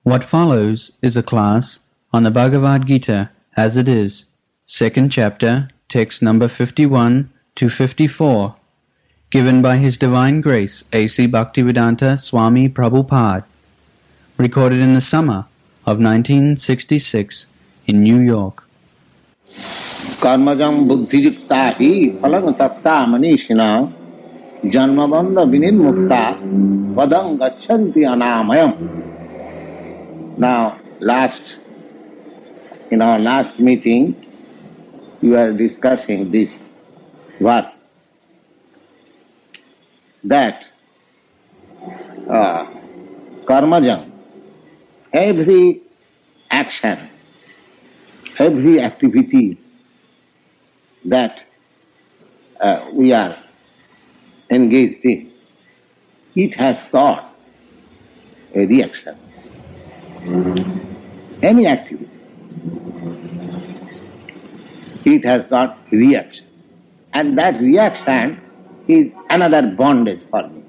What follows is a class on the Bhagavad Gita as it is, second chapter, text number 51 to 54, given by His Divine Grace A.C. Bhaktivedanta Swami Prabhupada, recorded in the summer of 1966 in New York. Karmajam buddhijukta hi phalang tatta manishina janmabandha vinirmukta vadam gachanti anamayam. Now, in our last meeting, we were discussing this verse, that karmajam, every action, every activities that we are engaged in, it has got a reaction. Any activity, it has got reaction. And that reaction is another bondage for me.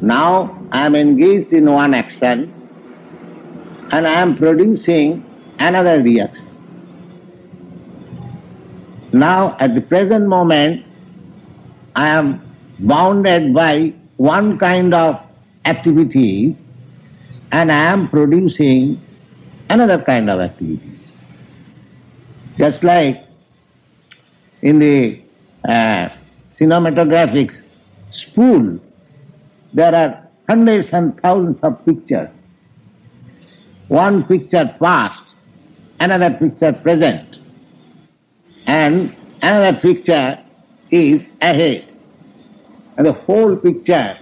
Now I am engaged in one action and I am producing another reaction. Now at the present moment I am bounded by one kind of activity and I am producing another kind of activities. Just like in the cinematographic spool, there are hundreds and thousands of pictures. One picture past, another picture present, and another picture is ahead. And the whole picture,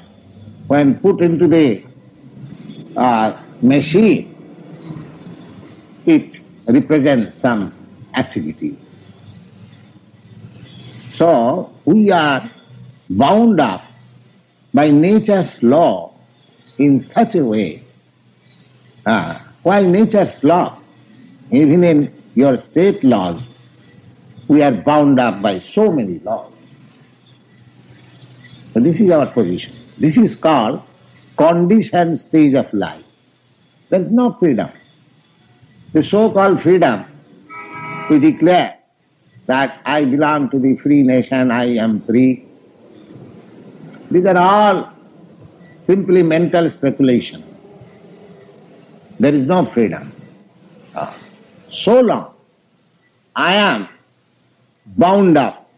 when put into the machine, it represents some activity. So we are bound up by nature's law in such a way. While nature's law, even in your state laws, we are bound up by so many laws. So this is our position. This is called conditioned stage of life. There is no freedom. The so-called freedom, we declare that I belong to the free nation, I am free. These are all simply mental speculation. There is no freedom. So long I am bound up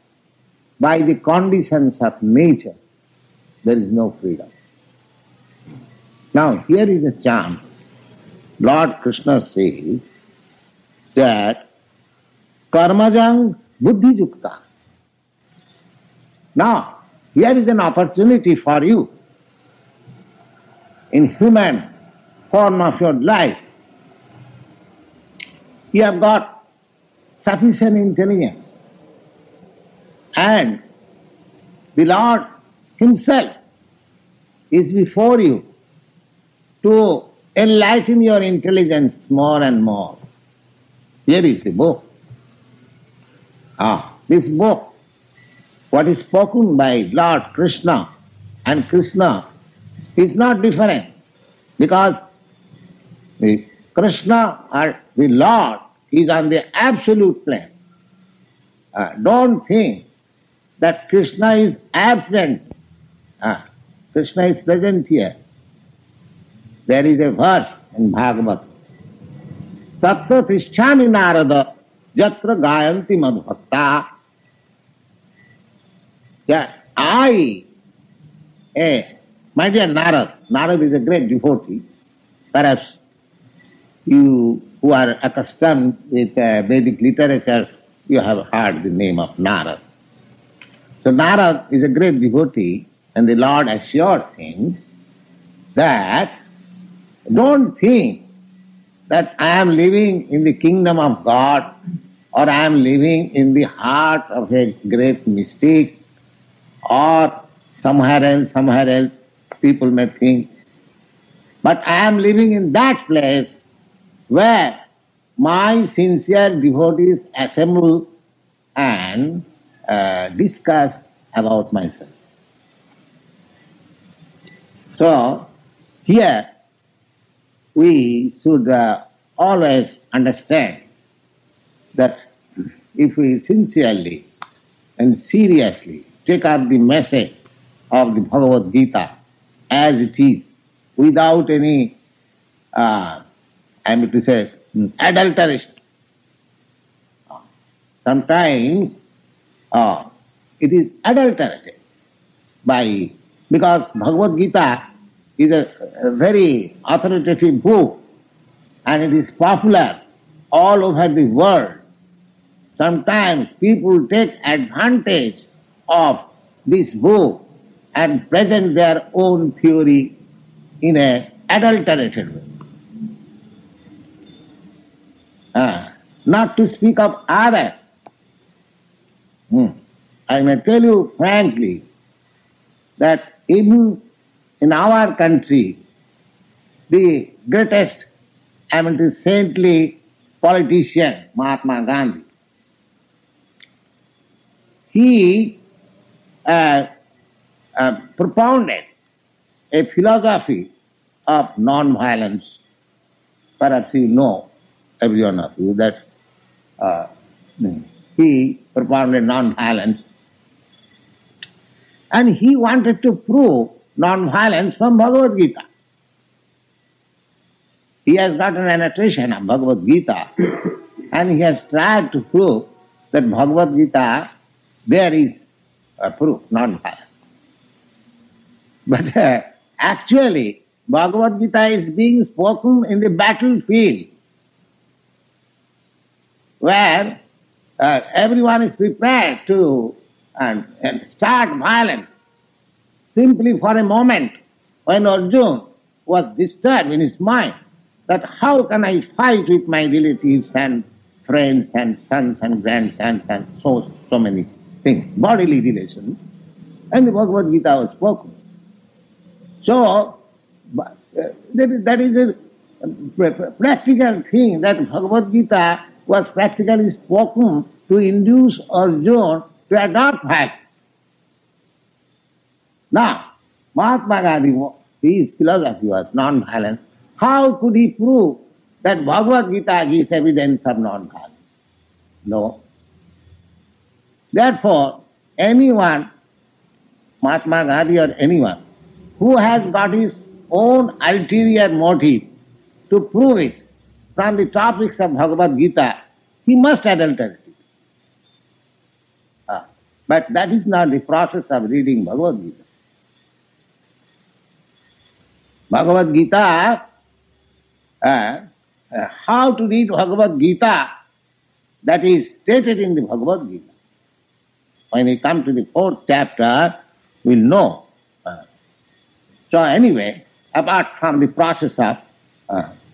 by the conditions of nature, there is no freedom. Now here is a chance. Lord Krishna says that karmajang buddhijukta. Now here is an opportunity for you in human form of your life. You have got sufficient intelligence and the Lord Himself is before you to enlighten your intelligence more and more. Here is the book. This book, what is spoken by Lord Krishna and Krishna is not different, because the Krishna or the Lord is on the absolute plane. Don't think that Krishna is absent. Krishna is present here. There is a verse in Bhagavad. Tattva tishchami narada jatra gayanti madhvakta. My dear Narad is a great devotee. Perhaps you who are accustomed with Vedic literatures, you have heard the name of Narad. So Narad is a great devotee, and the Lord assures him that don't think that I am living in the kingdom of God or I am living in the heart of a great mystic or somewhere else people may think. But I am living in that place where my sincere devotees assemble and discuss about myself. So, here we should always understand that if we sincerely and seriously take up the message of the Bhagavad Gita as it is, without any, I mean to say, adulteration. Sometimes it is adulterated because Bhagavad Gita is a very authoritative book and it is popular all over the world. Sometimes people take advantage of this book and present their own theory in an adulterated way. Not to speak of others. I may tell you frankly that even in our country, the greatest, saintly politician, Mahatma Gandhi, he propounded a philosophy of non-violence. Perhaps you know, every one of you, that he propounded non-violence. And he wanted to prove non-violence from Bhagavad Gita. He has got an annotation of Bhagavad Gita and he has tried to prove that Bhagavad Gita, there is a proof, non-violence. But actually, Bhagavad Gita is being spoken in the battlefield where everyone is prepared to start violence simply for a moment when Arjuna was disturbed in his mind that how can I fight with my relatives and friends and sons and grandsons and so many things, bodily relations, and the Bhagavad Gita was spoken. So, that is a practical thing, that Bhagavad Gita was practically spoken to induce Arjuna to adopt violence. Now, Mahatma Gandhi, his philosophy was non-violence. How could he prove that Bhagavad Gita gives evidence of non-violence? No. Therefore, anyone, Mahatma Gandhi or anyone, who has got his own ulterior motive to prove it from the topics of Bhagavad Gita, he must adulterate it. But that is not the process of reading Bhagavad Gita. Bhagavad Gita, how to read Bhagavad Gita, that is stated in the Bhagavad Gita. When we come to the 4th chapter, we'll know. So anyway, apart from the process of,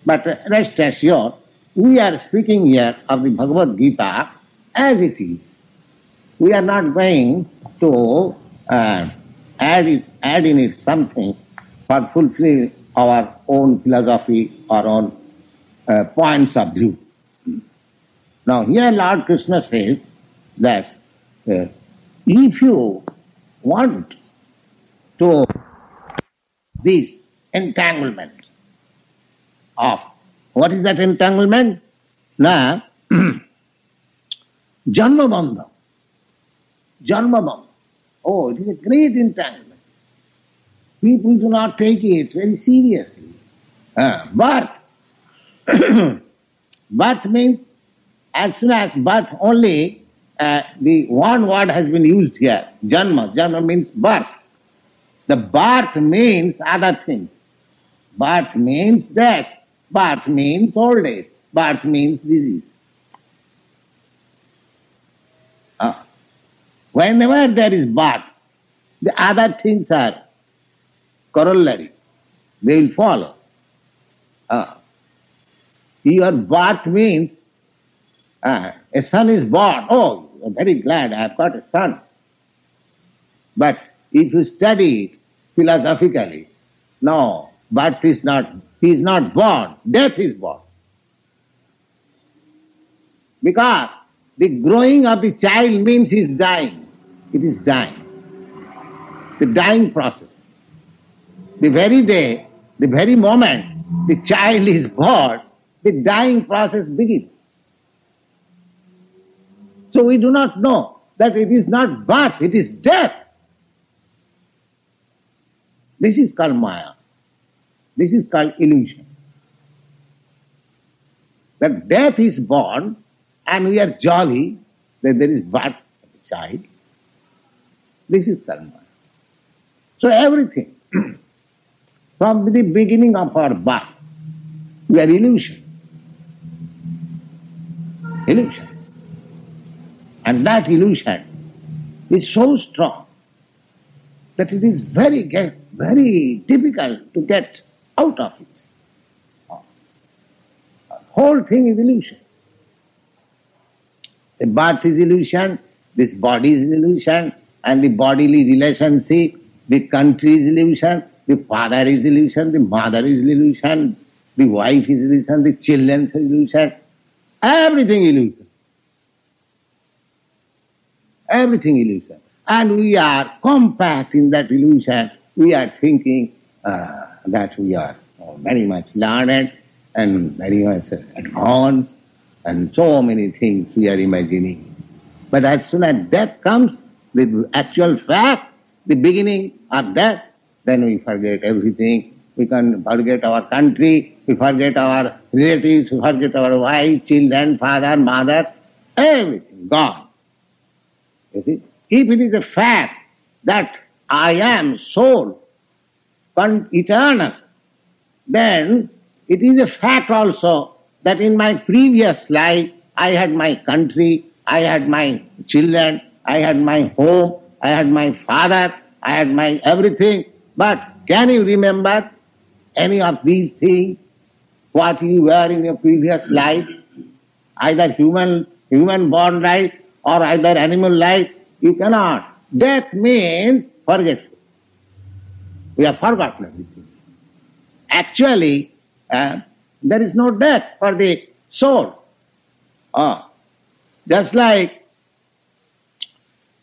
but rest assured, we are speaking here of the Bhagavad Gita as it is. We are not going to add in it something for fulfilling our own philosophy, our own points of view. Now here Lord Krishna says that if you want to this entanglement of, what is that entanglement? Now, Janma Bandha. Janma Bandha. Oh, it is a great entanglement. People do not take it very seriously. But birth means, as soon as birth only, the one word has been used here, Janma. Janma means birth. The birth means other things. Birth means death. Birth means old age. Birth means disease. Whenever there is birth, the other things are corollary. They will follow. Your birth means a son is born. Oh, I'm very glad I have got a son. But if you study it philosophically, no, birth is not, he is not born, death is born. Because the growing of the child means he is dying. It is dying. The dying process. The very day, the very moment the child is born, the dying process begins. So we do not know that it is not birth, it is death. This is called Maya. This is called illusion. That death is born and we are jolly that there is birth of a child. This is called Maya. So everything, from the beginning of our birth, we are illusion. Illusion. And that illusion is so strong that it is very difficult to get out of it. The whole thing is illusion. The birth is illusion, this body is illusion, and the bodily relationship, the country is illusion, the father is illusion, the mother is illusion, the wife is illusion, the children is illusion, everything illusion. Everything illusion. And we are compact in that illusion. We are thinking that we are very much learned and very much advanced and so many things we are imagining. But as soon as death comes, the actual fact, the beginning of death, then we forget everything. We can forget our country, we forget our relatives, we forget our wife, children, father, mother, everything gone. You see, if it is a fact that I am soul, eternal, then it is a fact also that in my previous life I had my country, I had my children, I had my home, I had my father, I had my everything. But can you remember any of these things, what you were in your previous life? Either human born life or either animal life, you cannot. Death means forgetful. We have forgotten everything. Actually, there is no death for the soul. Just like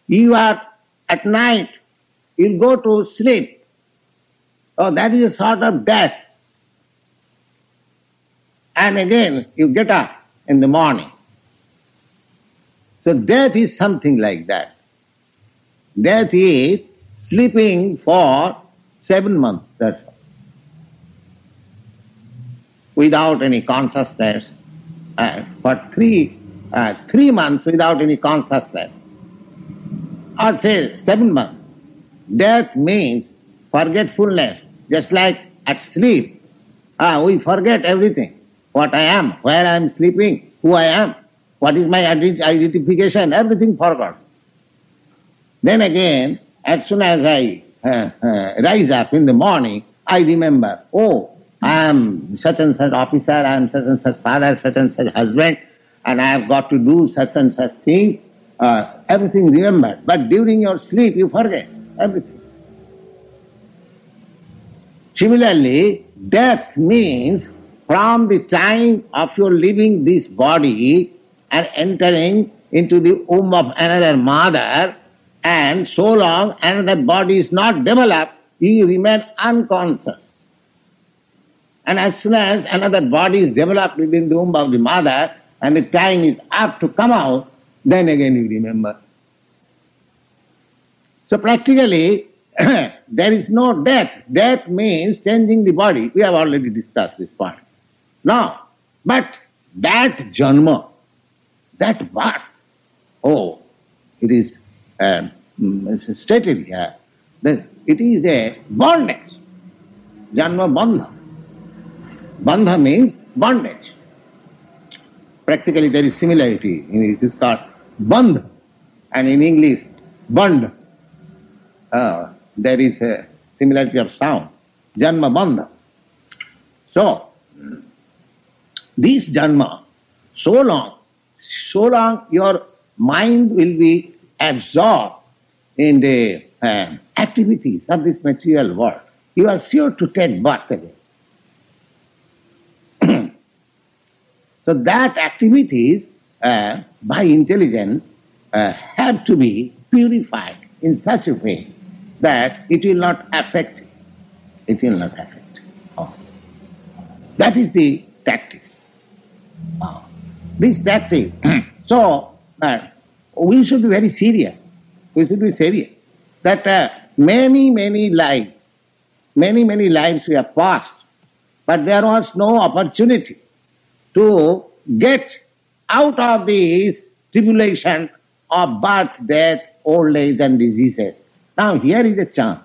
you are at night, you go to sleep. That is a sort of death. And again, you get up in the morning. So death is something like that. Death is sleeping for 7 months, that's all. Without any consciousness. For 3 months without any consciousness. Or say 7 months. Death means forgetfulness. Just like at sleep, we forget everything. What I am, where I am sleeping, who I am, what is my identification, everything forgot. Then again, as soon as I rise up in the morning, I remember, I am such and such officer, I am such and such father, such and such husband, and I have got to do such and such thing. Everything remembered. But during your sleep, you forget everything. Similarly, death means from the time of your leaving this body and entering into the womb of another mother, and so long another body is not developed, you remain unconscious. And as soon as another body is developed within the womb of the mother and the time is up to come out, then again you remember. So practically, there is no death. Death means changing the body. We have already discussed this point. No, but that janma, that birth, it is stated here that it is a bondage. Janma bandha. Bandha means bondage. Practically there is similarity. It is called bandh, and in English, band. There is a similarity of sound. Janma bandha. So, this janma, so long your mind will be absorbed in the activities of this material world, you are sure to take birth again. So that activities by intelligence have to be purified in such a way that it will not affect. It will not affect. That is the tactics. This tactic. So, we should be very serious. We should be serious. That many lives we have passed, but there was no opportunity to get out of this tribulation of birth, death, old age and diseases. Now here is a chance.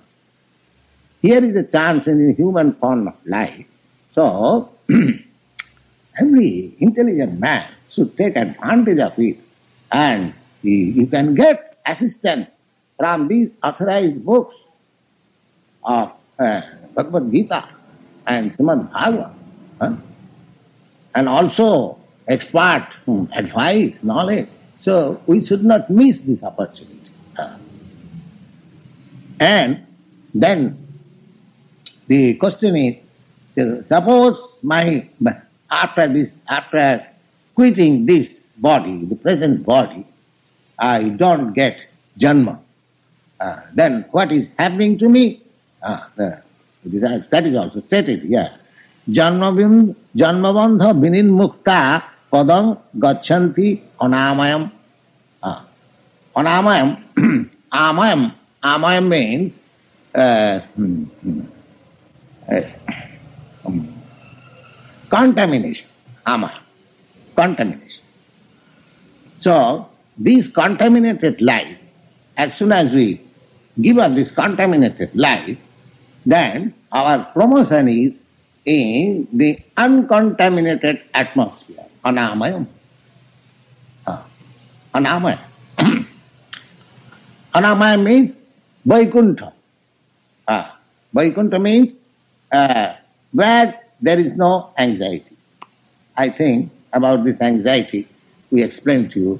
Here is a chance in the human form of life. So, every intelligent man should take advantage of it, and you can get assistance from these authorized books of Bhagavad Gita and Srimad Bhagavad, and also expert advice, knowledge. So we should not miss this opportunity. And then the question is, suppose after quitting this body, the present body, I don't get janma. Then what is happening to me? That is also stated here. Janmabandha vininmukta padam gachanti anamayam. Anamayam, amayam means contamination. Contamination. So, this contaminated life, as soon as we give up this contaminated life, then our promotion is in the uncontaminated atmosphere. Anamayam. Anamayam. Anamayam means Vaikuntha. Vaikuntha means where there is no anxiety. I think about this anxiety we explained to you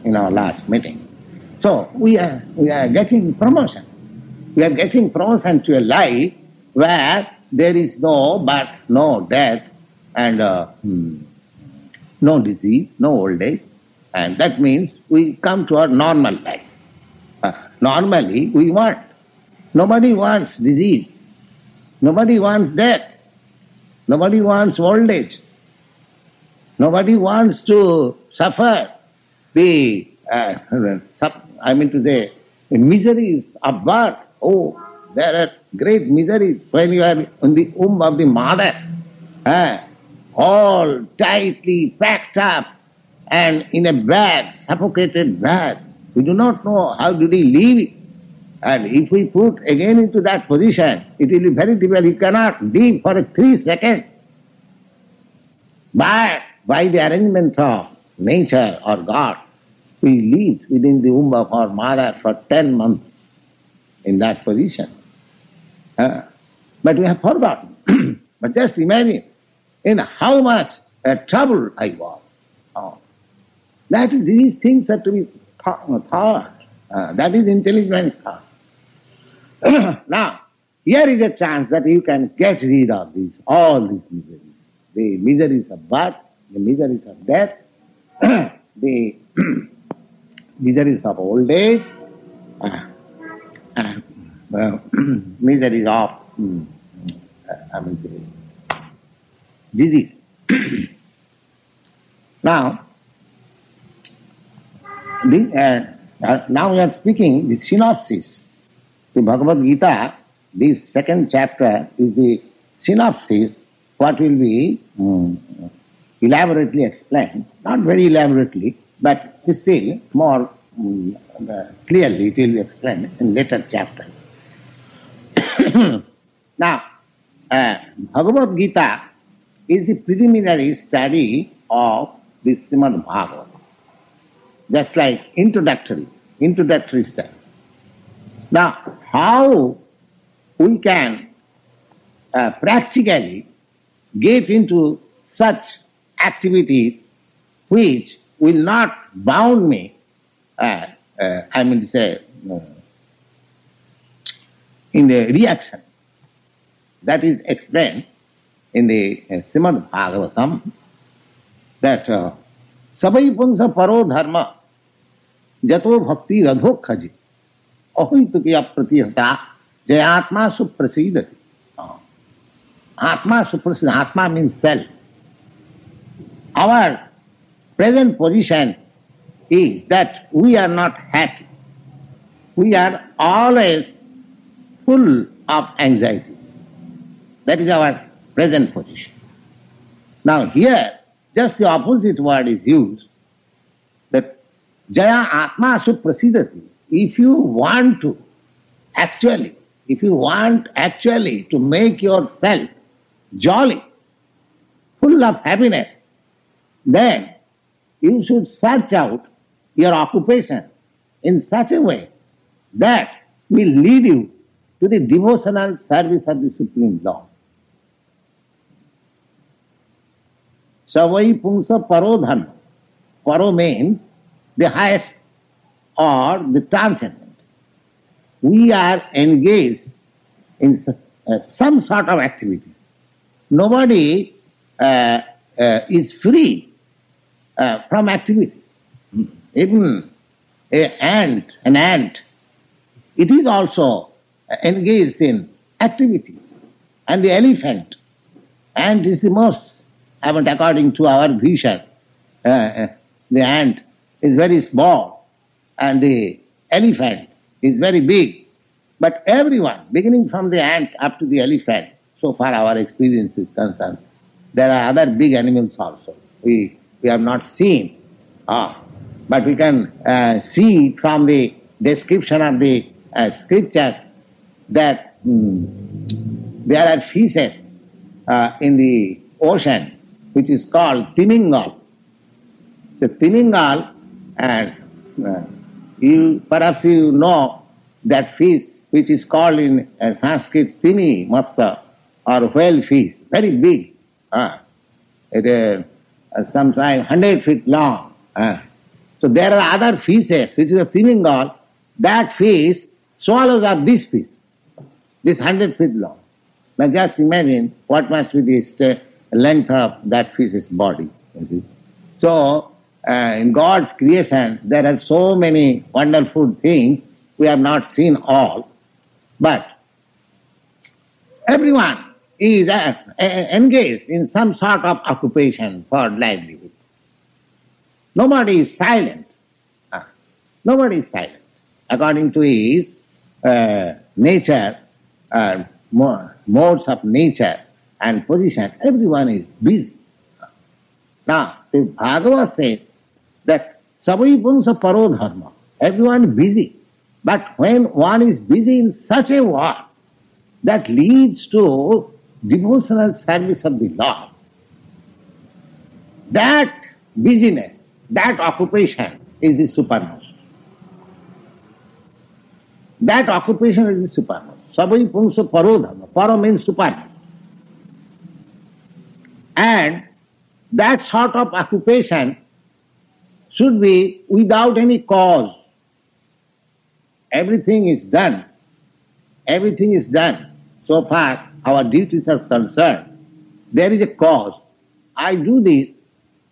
in our last meeting. So we are getting promotion. We are getting promotion to a life where there is no birth, no death, and no disease, no old age. And that means we come to our normal life. Normally we want. Nobody wants disease. Nobody wants death. Nobody wants old age. Nobody wants to suffer the miseries of birth. Oh, there are great miseries when you are in the womb of the mother, all tightly packed up and in a bag, suffocated bag. We do not know how did he leave it. And if we put again into that position, it will be very difficult. You cannot live for 3 seconds. But by the arrangement of nature or God, we lived within the womb of our mother for 10 months in that position. But we have forgotten. But just imagine in how much trouble I was. These things are to be thought. That is intelligent thought. Now, here is a chance that you can get rid of all these miseries. The miseries of birth, the miseries of death, the miseries of old age, miseries of disease. Now we are speaking the synopsis. The Bhagavad Gita, this second chapter is the synopsis, what will be elaborately explained, not very elaborately, but still more clearly it will be explained in later chapter. Now, Bhagavad Gita is the preliminary study of the Srimad Bhagavad, just like introductory study. Now, how we can practically get into such activities which will not bound me, in the reaction. That is explained in the Srimad Bhagavatam, that Sabai punsa paro dharma jato bhakti radho khaji ahoitukiya pratihata jayatma suprasidati. Atma suprasida. Atma means self. Our present position is that we are not happy. We are always full of anxieties. That is our present position. Now here, just the opposite word is used, that Jaya Atma Suprasidati. If you want actually to make yourself jolly, full of happiness, then you should search out your occupation in such a way that will lead you to the devotional service of the Supreme Lord. Savai Pungsa Paro Dharma. Paro means the highest or the transcendent. We are engaged in some sort of activity. Nobody is free from activities. Even an ant, it is also engaged in activities. And the elephant, ant is the most, according to our vision, the ant is very small and the elephant is very big. But everyone, beginning from the ant up to the elephant, so far our experience is concerned, there are other big animals also. We have not seen, but we can see from the description of the scriptures that there are fishes in the ocean which is called Timingal. The Timingal, and perhaps you know that fish which is called in Sanskrit Timi Matsya or whale fish, very big. It is sometimes 100 feet long. So there are other fishes which is a Timingal. That fish swallows up this fish, this 100 feet long. Now just imagine what must be the length of that fish's body. You see. So in God's creation there are so many wonderful things. We have not seen all, but everyone is engaged in some sort of occupation for livelihood. Nobody is silent. Nobody is silent. According to his nature, modes of nature and position, everyone is busy. Now, the Bhagavad says that Savai Pungsa Paro Dharma. Everyone is busy. But when one is busy in such a way that leads to devotional service of the Lord, that busyness, that occupation is the supermost. That occupation is the supermost. Savai Pungsa Paro Dharma. Paro means supermost. And that sort of occupation should be without any cause. Everything is done. Everything is done. So far our duties are concerned. There is a cause. I do this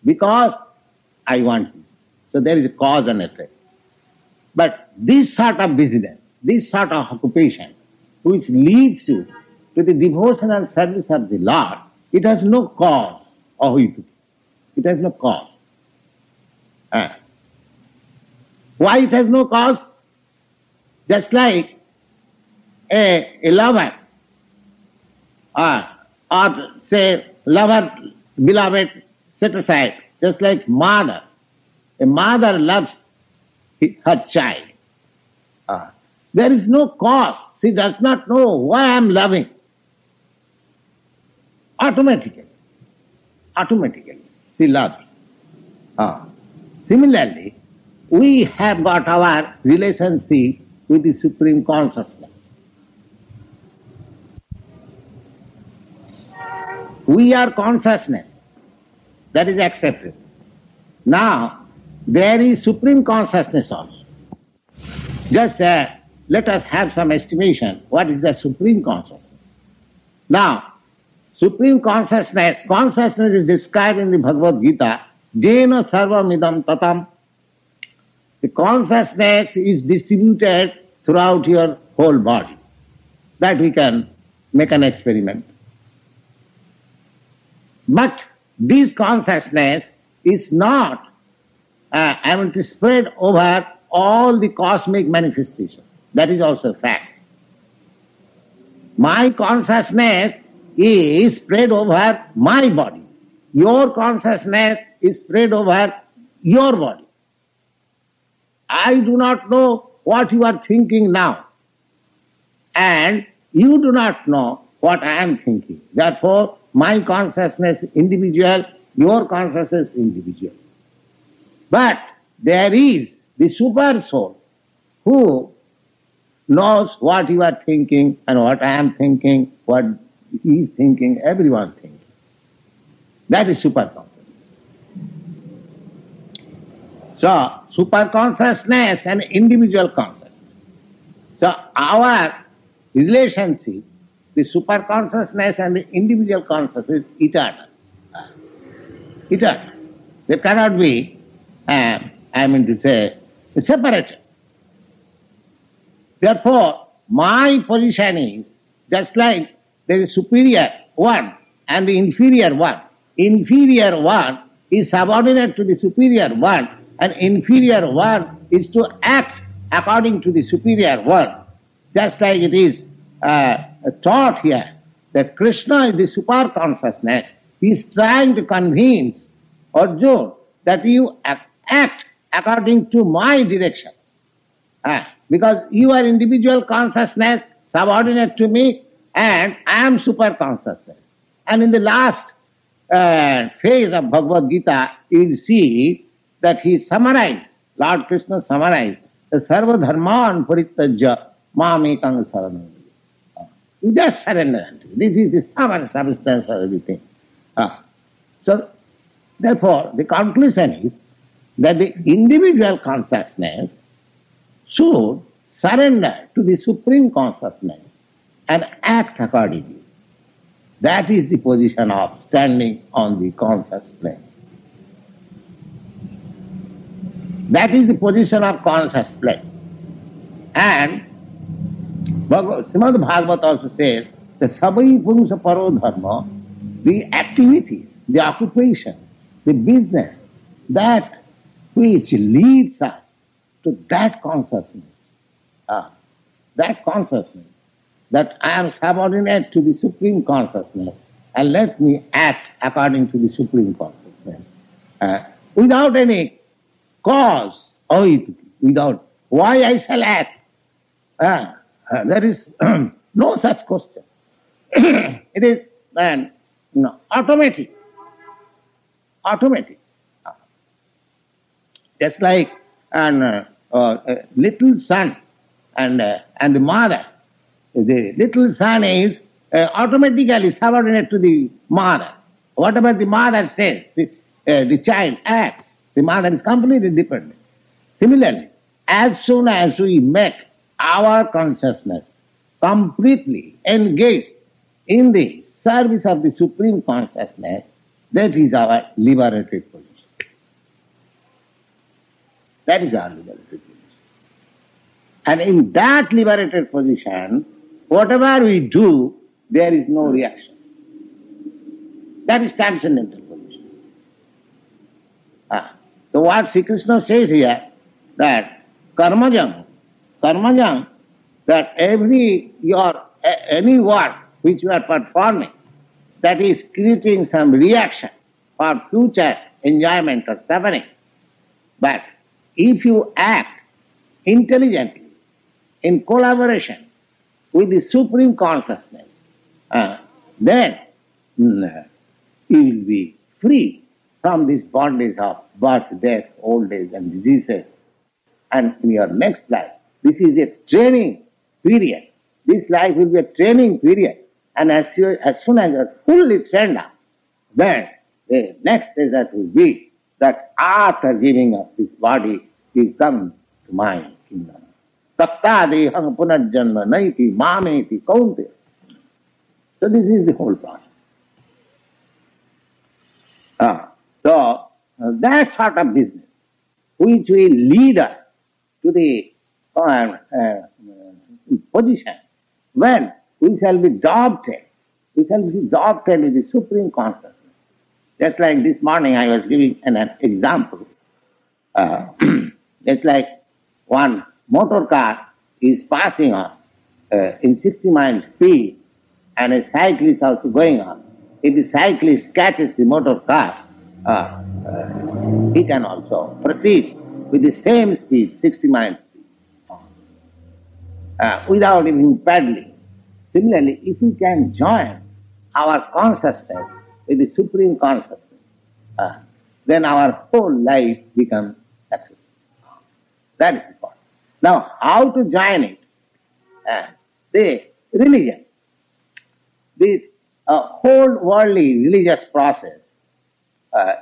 because I want this. So there is a cause and effect. But this sort of business, this sort of occupation, which leads you to the devotional service of the Lord, it has no cause. It has no cause. Why it has no cause? Just like a lover, or say lover, beloved, set aside, just like mother. A mother loves her child. There is no cause. She does not know why I am loving. Automatically, she loves. Similarly, we have got our relationship with the Supreme Consciousness. We are consciousness. That is accepted. Now, there is Supreme Consciousness also. Just let us have some estimation. What is the Supreme Consciousness? Now, Supreme Consciousness is described in the Bhagavad Gita, Jena sarvam idam tatam. The consciousness is distributed throughout your whole body. That we can make an experiment. But this consciousness is not to spread over all the cosmic manifestations. That is also a fact. My consciousness is spread over my body. Your consciousness is spread over your body. I do not know what you are thinking now, and you do not know what I am thinking. Therefore, my consciousness is individual, your consciousness is individual. But there is the super soul who knows what you are thinking and what I am thinking, what he is thinking, everyone thinking. That is super consciousness. So, super consciousness and individual consciousness. So, our relationship, the super consciousness and the individual consciousness is eternal. Eternal. They cannot be, separated. Therefore, my position is just like there is superior one and the inferior one. Inferior one is subordinate to the superior one, and inferior one is to act according to the superior one. Just like it is taught here that Krishna is the super consciousness. He is trying to convince Arjuna that you act according to my direction. Because you are individual consciousness subordinate to me, and I am super consciousness. And in the last phase of Bhagavad Gita, you will see that he summarized, Lord Krishna summarized, the Sarva Dharman Parityajya Mamekam Saranam. You just surrender. This is the substance of everything. So, therefore, the conclusion is that the individual consciousness should surrender to the supreme consciousness and act accordingly. That is the position of standing on the conscious plane. That is the position of conscious plane. And Srimad Bhagavata also says that Sabai Purusha Paro Dharma, the activities, the occupation, the business, that which leads us to that consciousness, that I am subordinate to the Supreme Consciousness, and let me act according to the Supreme Consciousness, without any cause, without why I shall act. There is no such question. It is automatic. Automatic. Just like a little son and the mother. The little son is automatically subordinate to the mother. Whatever the mother says, the child acts. The mother is completely dependent. Similarly, as soon as we make our consciousness completely engaged in the service of the Supreme Consciousness, that is our liberated position. That is our liberated position. And in that liberated position, whatever we do, there is no reaction. That is transcendental position. So what Sri Krishna says here, that karmajam, that any work which you are performing, that is creating some reaction for future enjoyment or suffering. But if you act intelligently, in collaboration with the Supreme Consciousness, then you will be free from this bondage of birth, death, old age and diseases. And in your next life, this is a training period. This life will be a training period. And as soon as you are fully trained up, then the next result will be that after giving up this body, you come to my kingdom. Tattadeham punarjanma naiti mameti kaunte. So this is the whole process. So that sort of business, which will lead us to the position when we shall be dovetailed with the Supreme Consciousness. Just like this morning I was giving an example. It's like one motor car is passing on in 60 miles speed and a cyclist also going on. If the cyclist catches the motor car, he can also proceed with the same speed, 60 miles speed, without even paddling. Similarly, if we can join our consciousness with the Supreme Consciousness, then our whole life becomes successful. That is the point. Now, how to join it? The religion. This whole worldly religious process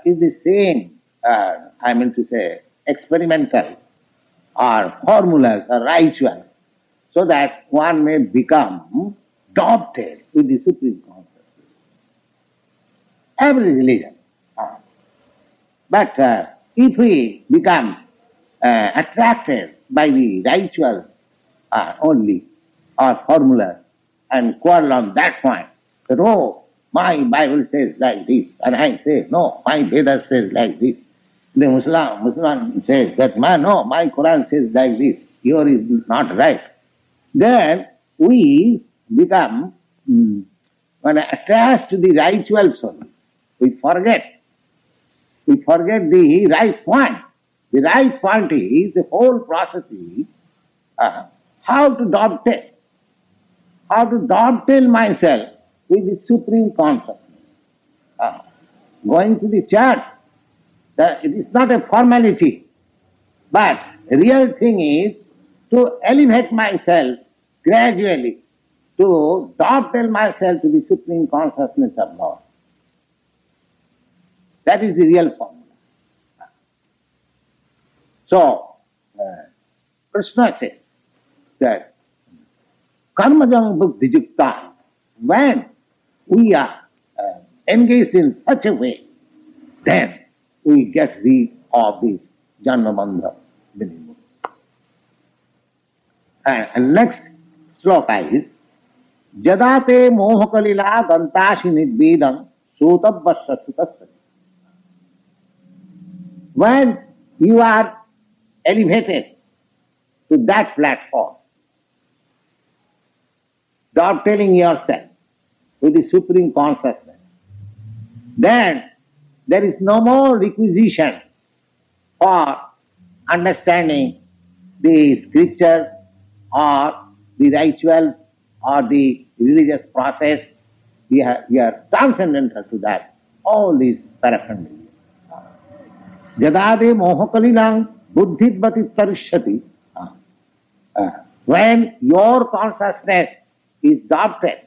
is the same, I mean to say, experimental or formulas or rituals, so that one may become dovetailed with the Supreme Consciousness. Every religion. But if we become attracted by the rituals only or formulas and quarrel on that point, that, oh, my Bible says like this, and I say, no, my Veda says like this. The Muslim says that, no, my Quran says like this, yours is not right. Then we become attached to the rituals only. We forget the right point. The right point is, the whole process is how to dovetail. How to dovetail myself with the Supreme Consciousness. Going to the church, it is not a formality, but the real thing is to elevate myself gradually, to dovetail myself to the Supreme Consciousness of Lord. That is the real formula. So, Krishna says that karmajam buddhijukta, when we are engaged in such a way, then we get rid of this janmabandha minimum. And next sloka is jadate mohakalila dantashi nidvedam sotabbasya sutasya. When you are elevated to that platform, dovetailing yourself with the Supreme Consciousness, then there is no more requisition for understanding the scripture or the ritual or the religious process. We are transcendental to that, all these paraphernalia. Jadade mohakalinam buddhidvati tarishyati. When your consciousness is adopted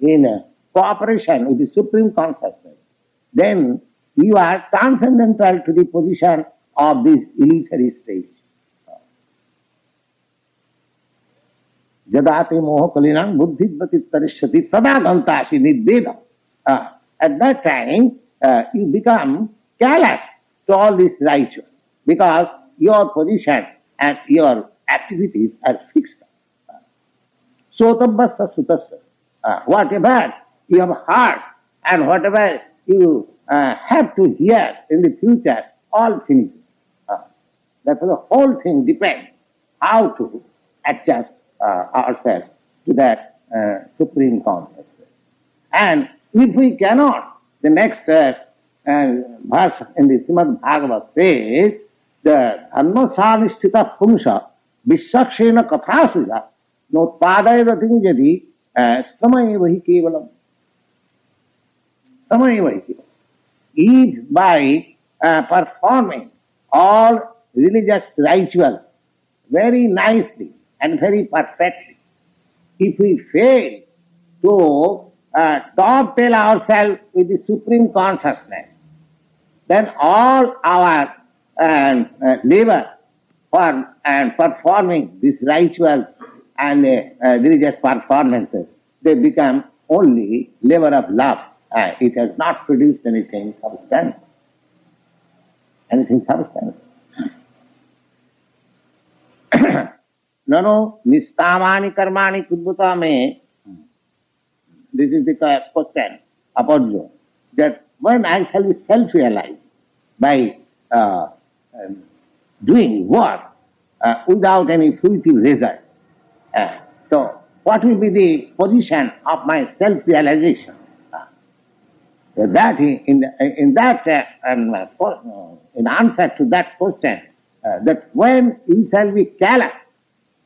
in cooperation with the Supreme Consciousness, then you are transcendental to the position of this illusory stage. Jadate mohakalinam buddhidvati tarishyati tada gantashi nidvedam. At that time, you become callous to all these rituals, because your position and your activities are fixed. Sotabbasya sutasya. Whatever you have heard and whatever you have to hear in the future, all things. Therefore the whole thing depends how to adjust ourselves to that Supreme Consciousness. And if we cannot, the next verse in the Srimad Bhagavad says, the dharmasamisthita pumsa vishakshena kathasuja notpadaya jadi samayevahi kevalam. Samayevahi kevalam. If by performing all religious rituals very nicely and very perfectly, if we fail to dovetail ourselves with the Supreme Consciousness, then all our labor for performing these rituals and religious performances, they become only labor of love. It has not produced anything substantial. Nano nistamani karmani kudbhuta me. This is the question, Apodjo. that when I shall be self-realized by doing work without any fruitive result, so what will be the position of my self-realization? That in answer to that question, that when you shall be callous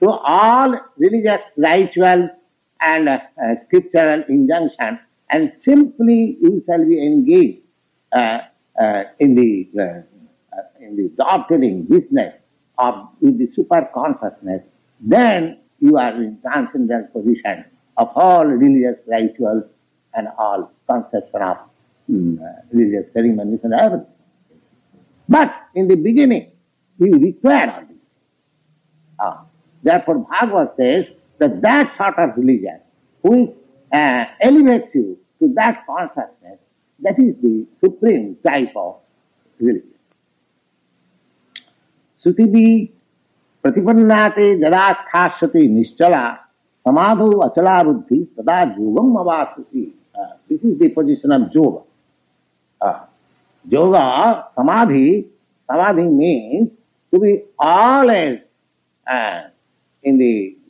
to all religious rituals and scriptural injunctions, and simply you shall be engaged in the dovetailing business with the super consciousness, then you are in transcendental position of all religious rituals and all conception of religious ceremonies and everything. But in the beginning, you require all this. Therefore, Bhagavad says that that sort of religion which elevates you to that consciousness, that is the supreme type of religion. Sutibi pratipannate jada sthasati nischala samadhu achala buddhi tada yogam avasati. This is the position of yoga. Yoga, samadhi means to be always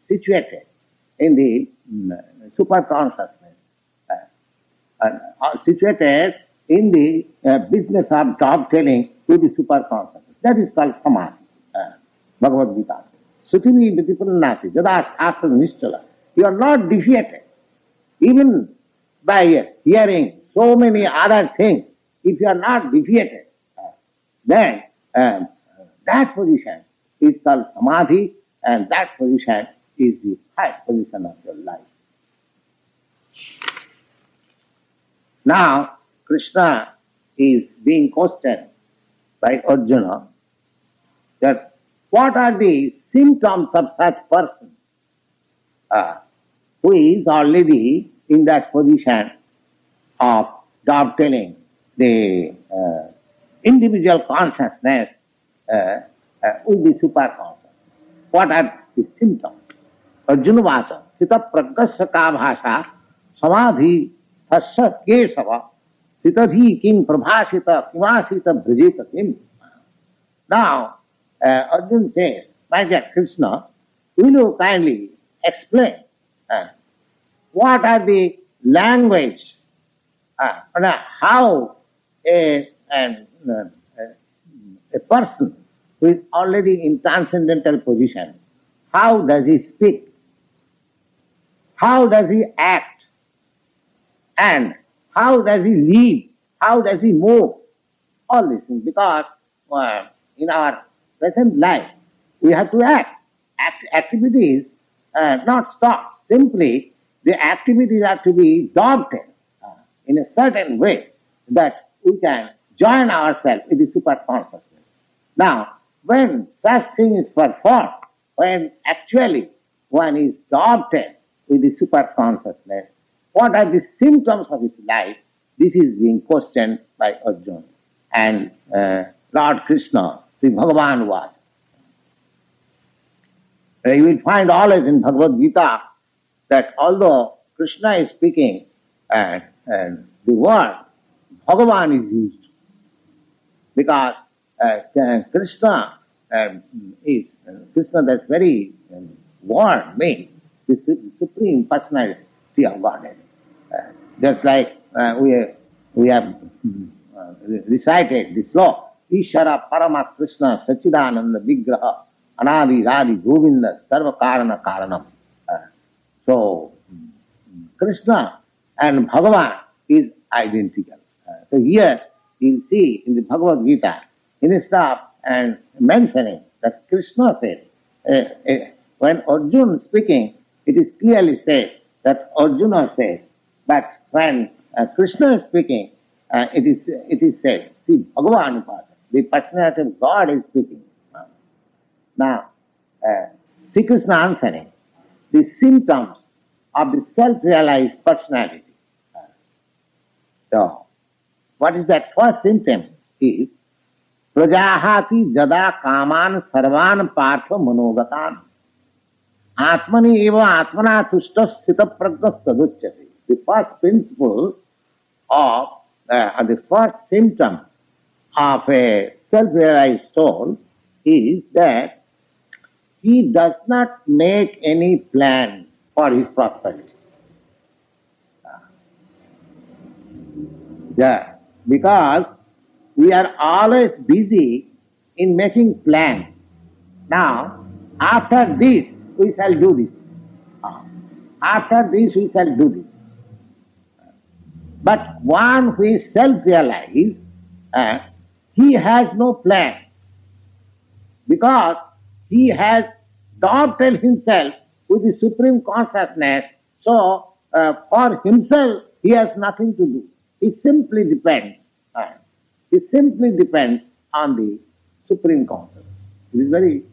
situated in the super consciousness, situated in the business of dovetailing with the super consciousness. That is called samadhi. Bhagavad Gita. Sutivi vitipannati jada sthasati nischala. You are not defeated. Even by hearing so many other things, if you are not defeated, then that position is called samadhi, and that position is the highest position of your life. Now, Krishna is being questioned by Arjuna that what are the symptoms of such person who is already in that position of dovetailing the individual consciousness with the super consciousness. What are the symptoms? Arjuna Vasa, Sita Pragasya Ka Bhasha, Samadhi Thasya Kesava, Sitadhi Kim Prabhasita Kimasita Bhajita Kim. Now, Arjuna says, my dear Krishna, will you kindly explain what are the language, how a person who is already in transcendental position, how does he speak? How does he act? And how does he live? How does he move? All these things. Because in our present life, we have to act. Activities not stop. Simply, the activities are to be dovetailing in a certain way that we can join ourselves with the super consciousness. Now, when such thing is performed, when actually one is dovetailed with the super consciousness, what are the symptoms of his life? This is being questioned by Arjuna. And Lord Krishna, Sri Bhagavan was. You will find always in Bhagavad Gita that although Krishna is speaking and the word Bhagavan is used, because Krishna is that very word means the supreme personality of Godhead. Just like we have recited this law, Ishara Parama Krishna Sachidananda Vigraha Anadi Radi Govinda Sarva Karana Karanam. So Krishna and Bhagavan is identical. So here you see in the Bhagavad Gita, instead of mentioning that Krishna says, when Arjuna is speaking, it is clearly said that Arjuna says, but when Krishna is speaking, it is said, see, Bhagavan, the personality of God is speaking. Now, Sri Krishna answering the symptoms of the self-realized personality. So, what is that first symptom is Prajahati jada kaman sarvan partha manogatan atmani eva atmana tushta sthita pragna saduchyate. The first principle of the first symptom of a self-realized soul is that he does not make any plan for his prosperity. Yeah, because we are always busy in making plans. Now, after this, we shall do this. After this, we shall do this. But one who is self-realized, he has no plan, because he has dovetailed himself with the Supreme Consciousness, so for himself he has nothing to do. It simply depends. It simply depends on the Supreme Consciousness. It is very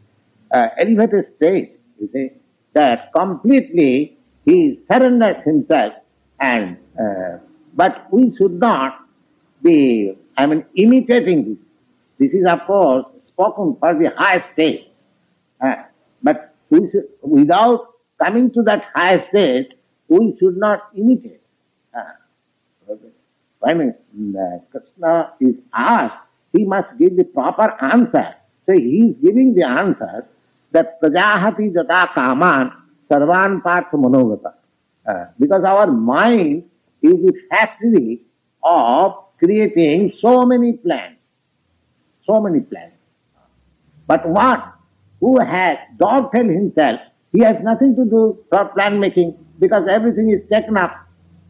elevated state, you see, that completely he surrenders himself, and but we should not be, imitating this. This is, of course, spoken for the high state. But we should, without coming to that high state, we should not imitate. When Krishna is asked, he must give the proper answer. So he is giving the answer that prajahati jata kaman sarvan partha manogata. Because our mind is the factory of creating so many plans. So many plans. But one who has dovetailed himself, he has nothing to do for plan making, because everything is taken up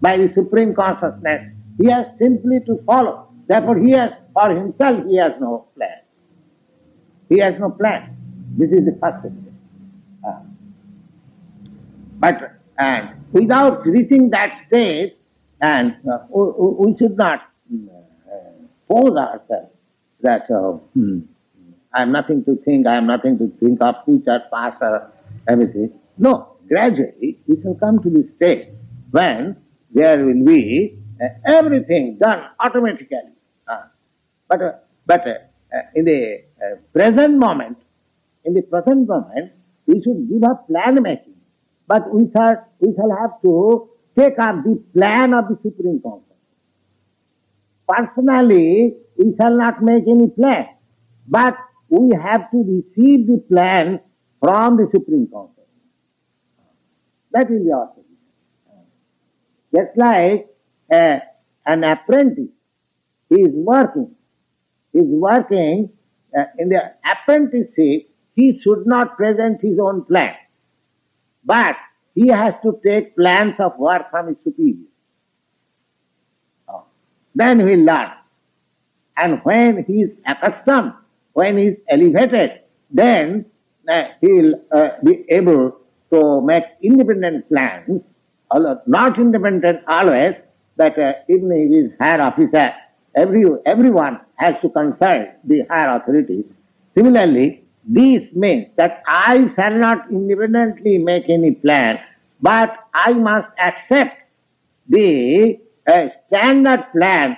by the Supreme Consciousness. He has simply to follow. Therefore he has, for himself, he has no plan. He has no plan. This is the first thing. But without reaching that stage, and we should not pose ourselves that I am nothing to think, I am nothing to think of future, past, or everything. No, gradually we shall come to this stage when there will be everything done automatically. But in the present moment, we should give up plan making. But we shall have to take up the plan of the Supreme Consciousness. Personally, we shall not make any plan, but we have to receive the plan from the Supreme Consciousness. That is the authority. Just like an apprentice, he is working in the apprenticeship, he should not present his own plan, but he has to take plans of work from his superior. Then he will learn. And when he is accustomed, when he is elevated, then he will be able to make independent plans, although not independent always, but even if he is higher officer, everyone has to consult the higher authorities. Similarly, this means that I shall not independently make any plan, but I must accept the standard plan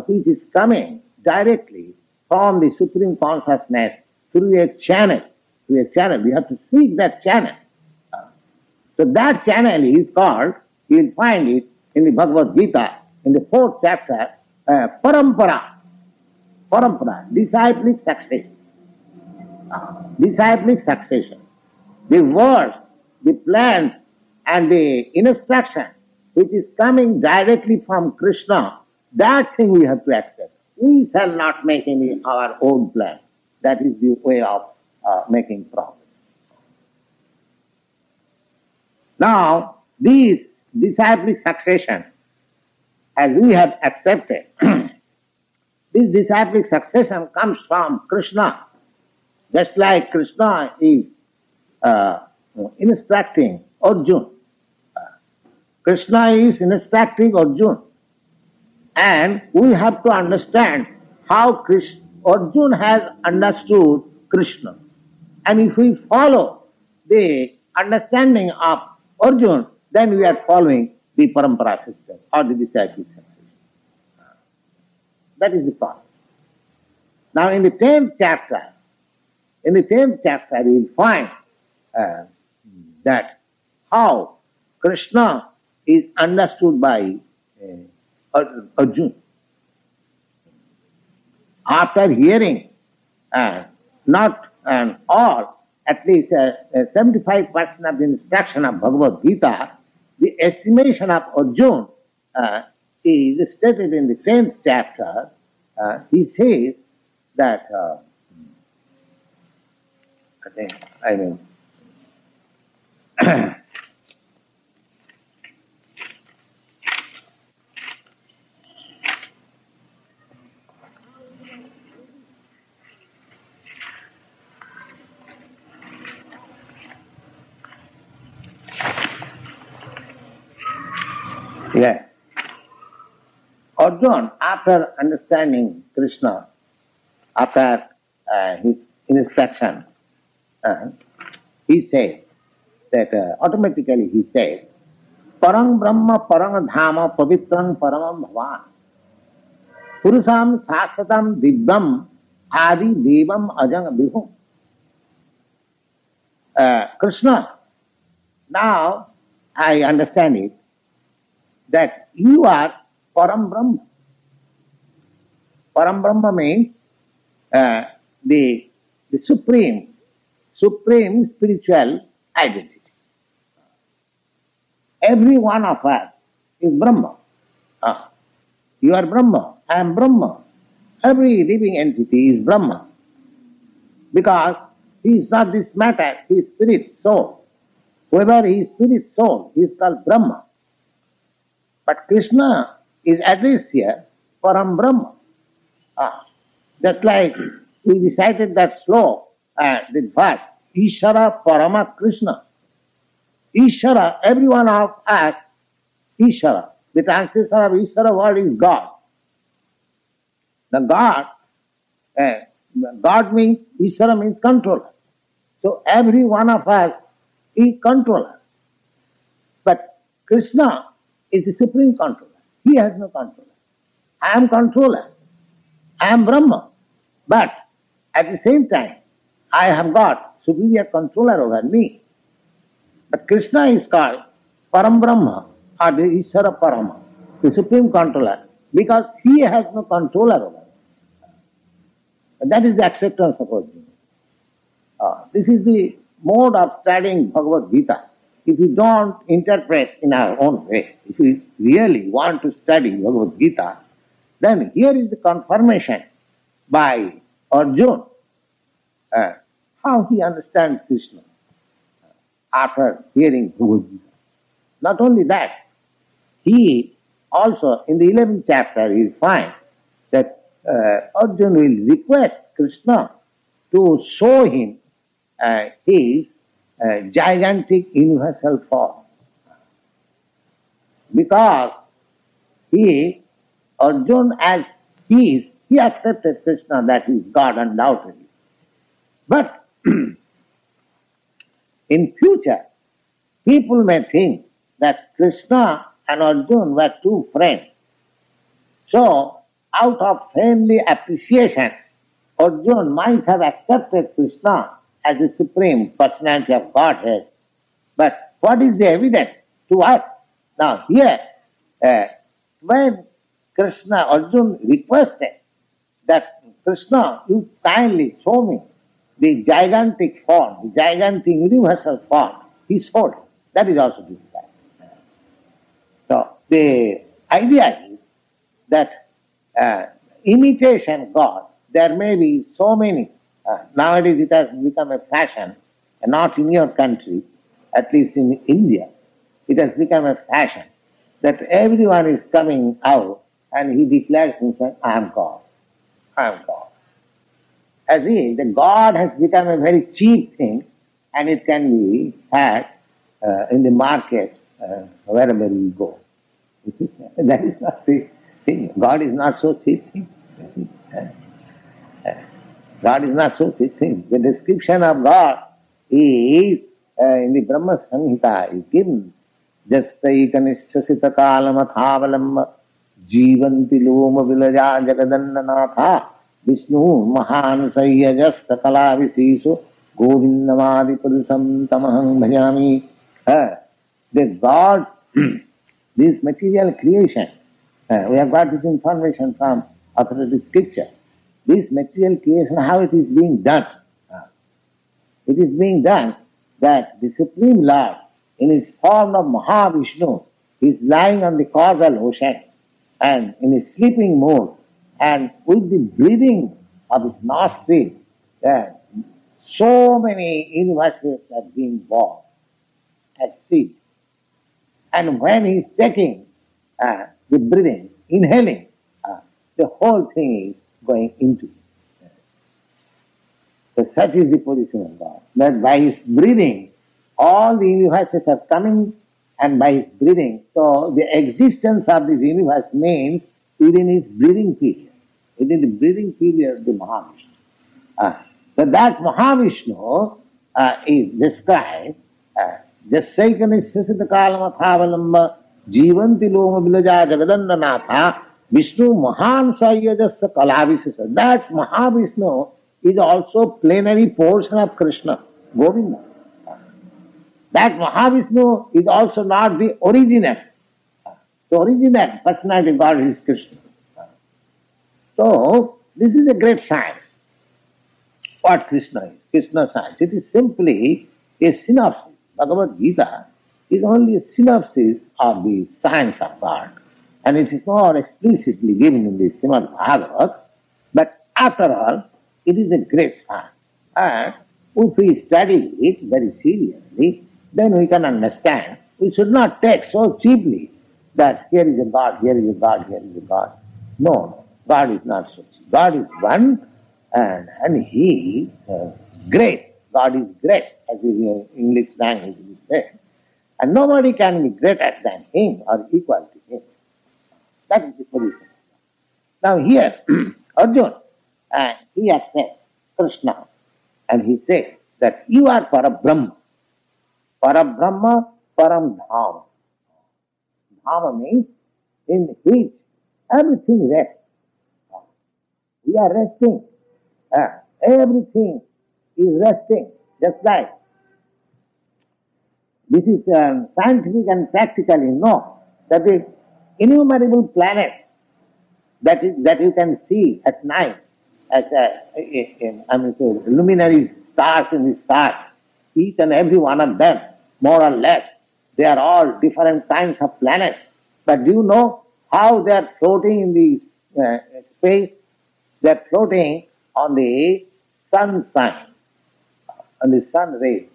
which is coming directly from the Supreme Consciousness through a channel. We have to seek that channel. So that channel is called, you will find it in the Bhagavad Gita, in the 4th chapter, parampara, disciplic succession. Disciplic succession. The words, the plans, and the instruction which is coming directly from Krishna, that thing we have to accept. We shall not make any our own plan. That is the way of making profit. Now, this disciplic succession, as we have accepted, this disciplic succession comes from Krishna. Just like Krishna is instructing Arjuna. Krishna is instructing Arjuna. And we have to understand how Arjuna has understood Krishna. And if we follow the understanding of Arjuna, then we are following the parampara system or the disciplic succession. That is the problem. Now in the 10th chapter, we will find that how Krishna is understood by Arjuna. After hearing not all, at least 75% of the instruction of Bhagavad Gita, the estimation of Arjuna is stated in the 10th chapter. He says that, yes. Arjuna, after understanding Krishna, after his instruction, he said that automatically he said, Parang Brahma Parang Dhama Pavitrang Paramam Bhavan Purusam Sastatam Divyam Adi Devam Ajang Bihum. Krishna, now I understand it, that you are Param Brahma. Param Brahma means the supreme spiritual identity. Every one of us is Brahma. You are Brahma, I am Brahma. Every living entity is Brahma. Because he is not this matter, he is spirit, soul. Whoever he is spirit, soul, he is called Brahma. But Krishna is addressed here, Param Brahma. Just like we recited that sloka, the verse, Ishara Parama Krishna. Ishara, every one of us, Ishara. The translation of Ishara word is God. The God means, Ishara means controller. So every one of us is controller. But Krishna is the supreme controller. He has no controller. I am controller. I am Brahma. But at the same time, I have got superior controller over me. But Krishna is called Param Brahma or the Ishara Parama, the supreme controller, because he has no controller over me. And that is the acceptance of Arjuna. This is the mode of studying Bhagavad Gita. If we don't interpret in our own way, if we really want to study Bhagavad Gita, then here is the confirmation by Arjuna how he understands Krishna after hearing Bhagavad Gita. Not only that, he also in the 11th chapter you find that Arjuna will request Krishna to show him his gigantic universal form. Because Arjuna as he is, he accepted Krishna that he is God undoubtedly. But in future, people may think that Krishna and Arjuna were two friends. So, out of friendly appreciation, Arjuna might have accepted Krishna as the supreme personality of Godhead. But what is the evidence to us? Now here, when Arjuna requested that Krishna, you kindly show me the gigantic form, the gigantic universal form, he showed. That is also described. So the idea is that imitation God, there may be so many. Nowadays it has become a fashion, not in your country, at least in India. It has become a fashion that everyone is coming out and he declares himself, I am God. I am God. As if the God has become a very cheap thing and it can be had in the market wherever you go. That is not the thing. God is not so cheap thing. God is not so cheap thing. The description of God is in the Brahma Samhita is given. Jastaikanisasita kalamathavalamba jivanti loma vilaja jagadannanatha Vishnu mahanasaya jasta kalavisishu govindamadi purusam tamaham bhajami. The God, this material creation, We have got this information from authoritative scripture. This material creation, how it is being done? It is being done that the Supreme Lord, in his form of Mahavishnu, is lying on the causal ocean and in a sleeping mode, and with the breathing of his nostrils, so many universes are being born at sea. And when he is taking the breathing, inhaling, the whole thing is going into it. So such is the position of God, that by his breathing, all the universes are coming, and by his breathing, so the existence of this universe means within his breathing period. Within the breathing period of the Mahavishnu. So that Mahavishnu is described, Jasaikani Sasita Kalamathavalamma Jivanti Loma Vilaja Jagadandanatha Vishnu Mahan Sayajasa Kalavisasa. That Mahavishnu is also plenary portion of Krishna, Govinda. That Mahavishnu is also not the original. The original personality of God is Krishna. So, this is a great science. What Krishna is, Krishna science. It is simply a synopsis. Bhagavad Gita is only a synopsis of the science of God. And it is more explicitly given in the Srimad Bhagavad. But after all, it is a great science. And if we study it very seriously, then we can understand. We should not take so cheaply that here is a God, here is a God, here is a God. No, God is not so cheap. God is one, and He is great. God is great, as in English language is said. And nobody can be greater than Him or equal to Him. That is the position. Now here, Arjuna, he accepts Krishna, and he says that you are Parabrahma. Parabrahma, Param Dhama. Dhama means in which everything rests. We are resting. Everything is resting, just like. This is scientific and practically known that the innumerable planets that you can see at night as luminary stars in the sky, each and every one of them, more or less, they are all different kinds of planets. But do you know how they are floating in the space? They are floating on the sunshine, on the sun rays.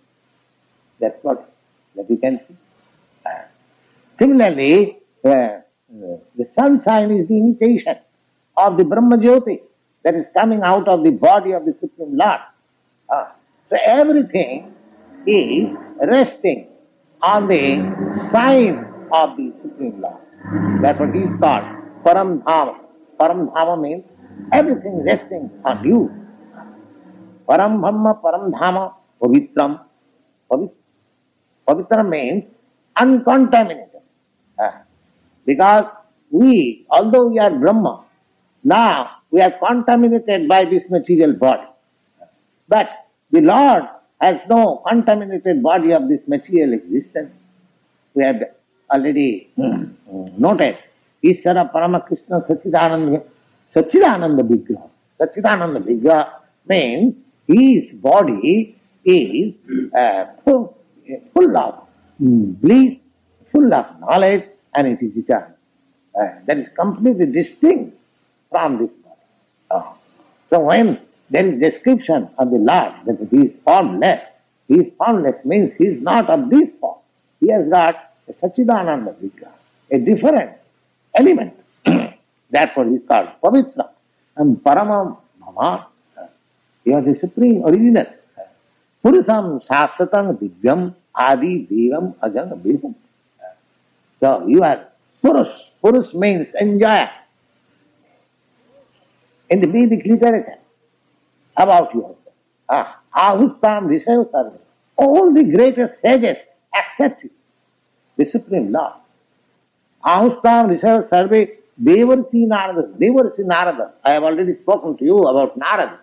They are floating, that you can see. Similarly, the sunshine is the imitation of the Brahma Jyoti that is coming out of the body of the Supreme Lord. So everything is resting on the sign of the Supreme Lord. That's what he is called Param Dhama. Param Dhama means everything resting on you. Param Brahma, Param Dhama, Pavitram. Pavitra means uncontaminated. Because we, although we are Brahma, now we are contaminated by this material body. But the Lord has no contaminated body of this material existence. We have already noted Ishvara Parama Krishna Sachidananda Vigraha. Sachidananda Vigraha means his body is full of bliss, full of knowledge, and it is eternal. That is completely distinct from this body. So when there is description of the Lord that he is formless means he is not of this form. He has got a Sachidananda Vigraha, a different element. Therefore he is called Pavitra. And Paramam Bhama, you are the supreme original. Purusam Shastratam Divyam Adi Devam Ajang Bhedam. So you are Purush. Purush means enjoyer. In the Vedic literature about yourself. Ahustam Rishayo Sarve. All the greatest sages accept you, the Supreme Lord. Ahustam Rishayo Sarve Devarsi Narada. I have already spoken to you about Narada.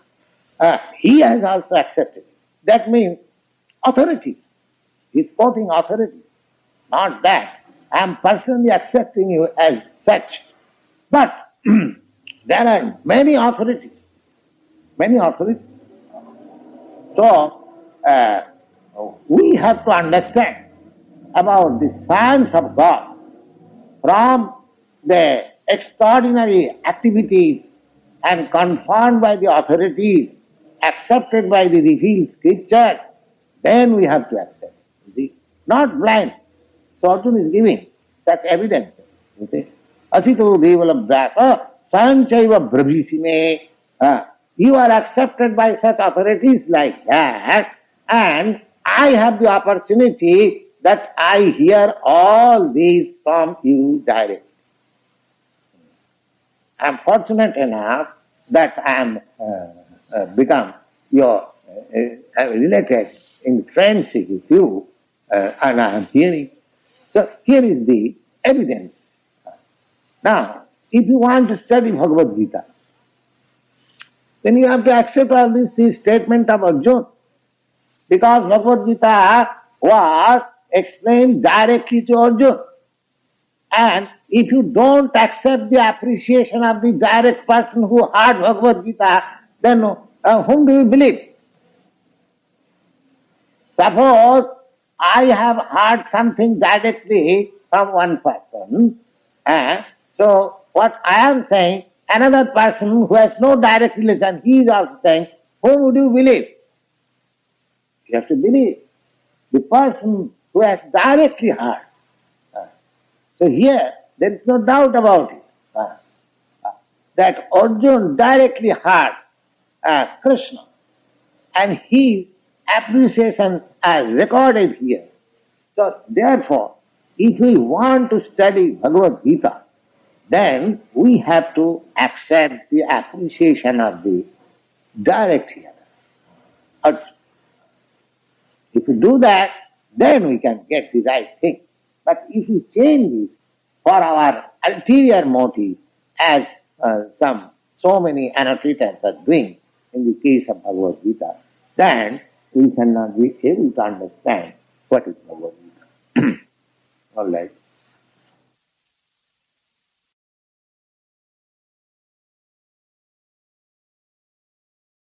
He has also accepted it. That means authority. He is quoting authority. Not that. I am personally accepting you as such. But there are many authorities. So, we have to understand about the science of God from the extraordinary activities and confirmed by the authorities, accepted by the revealed scripture, then we have to accept. You see? Not blind. So Arjuna is giving such evidence. You see? Asito devalabhyaka sanchaiva brabhisime. You are accepted by such authorities like that, and I have the opportunity that I hear all these from you directly. I am fortunate enough that I am become your related in friendship with you, and I am hearing. So here is the evidence. Now, if you want to study Bhagavad Gita, then you have to accept all this statement of Arjuna, because Bhagavad Gita was explained directly to Arjuna. And if you don't accept the appreciation of the direct person who heard Bhagavad Gita, then whom do you believe? Suppose I have heard something directly from one person, so what I am saying, another person who has no direct relation, he is also saying, whom would you believe? You have to believe the person who has directly heard. So here, there is no doubt about it, that Arjuna directly heard Krishna, and his appreciation is recorded here. So therefore, if we want to study Bhagavad Gita, then we have to accept the appreciation of the direct hearer. If we do that, then we can get the right thing. But if we change it for our ulterior motive, as so many annotators are doing in the case of Bhagavad Gita, then we cannot be able to understand what is Bhagavad Gita. All right.